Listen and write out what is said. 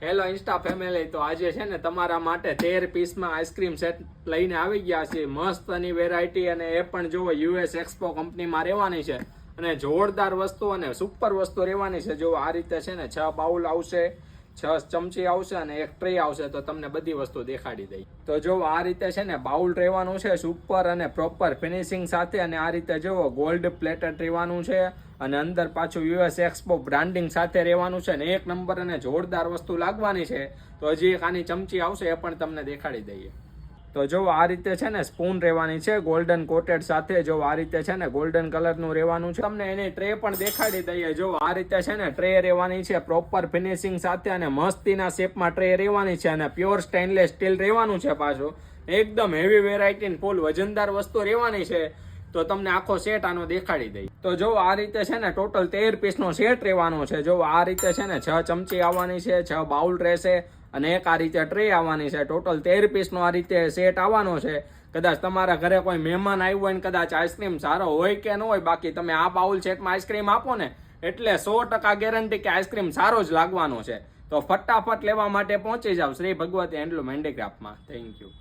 Hello Insta family, તો આજે છે ને તમારા માટે 13 પીસમાં આઈસ્ક્રીમ સેટ લઈને આવી ગયા છે. મસ્તની વેરાયટી, અને એ પણ જુઓ US એક્સપો કંપનીમાં રહેવાની છે અને જોરદાર વસ્તુ અને સુપર વસ્તુ રહેવાની છે. જો આ રીતે છે ને 6 બાઉલ આવશે, 6 ચમચી આવશે અને એક ટ્રે આવશે. તો તમને બધી વસ્તુ દેખાડી દઈ. તો જો આ રીતે છે ને બાઉલ રહેવાનું છે સુપર અને પ્રોપર ફિનિશિંગ સાથે, અને આ રીતે જુઓ ગોલ્ડ પ્લેટેડ રહેવાનું છે અને અંદર પાછું US એક્સપો બ્રાન્ડિંગ સાથે રહેવાનું છે ને એક નંબર અને જોરદાર વસ્તુ લાગવાની છે. તો હજી એક આની ચમચી આવશે, એ પણ તમને દેખાડી દઈએ. તો જો આ રીતે છે ને સ્પૂન રહેવાની છે ગોલ્ડન કોટેડ સાથે. જો આ રીતે છે ને ગોલ્ડન કલરનું રહેવાનું છે. તમને એની ટ્રે પણ દેખાડી દઈએ. જો આ રીતે છે ને ટ્રે રહેવાની છે પ્રોપર ફિનિશિંગ સાથે, અને મસ્તીના શેપમાં ટ્રે રહેવાની છે અને પ્યોર સ્ટેનલેસ સ્ટીલ રહેવાનું છે. પાછું એકદમ હેવી વેરાયટી ફૂલ વજનદાર વસ્તુ રહેવાની છે. તો તમને આખો સેટ આનો દેખાડી દઈ. તો જો આ રીતે છે ને ટોટલ 13 પીસનો સેટ રહેવાનો છે. જો આ રીતે છે ને 6 ચમચી આવવાની છે, 6 બાઉલ રહેશે અને એક આ રીતે ટ્રે આવવાની છે. ટોટલ 13 પીસનો આ રીતે સેટ આવવાનો છે. કદાચ તમારા ઘરે કોઈ મહેમાન આવ્યું હોય ને કદાચ આઈસ્ક્રીમ સારો હોય કે ન હોય, બાકી તમે આ બાઉલ સેટમાં આઈસ્ક્રીમ આપો ને એટલે 100% ગેરંટી કે આઈસ્ક્રીમ સારો જ લાગવાનો છે. તો ફટાફટ લેવા માટે પહોંચી જાવ શ્રી ભગવતી હેન્ડલૂમ હેન્ડીક્રાફ્ટમાં. Thank you.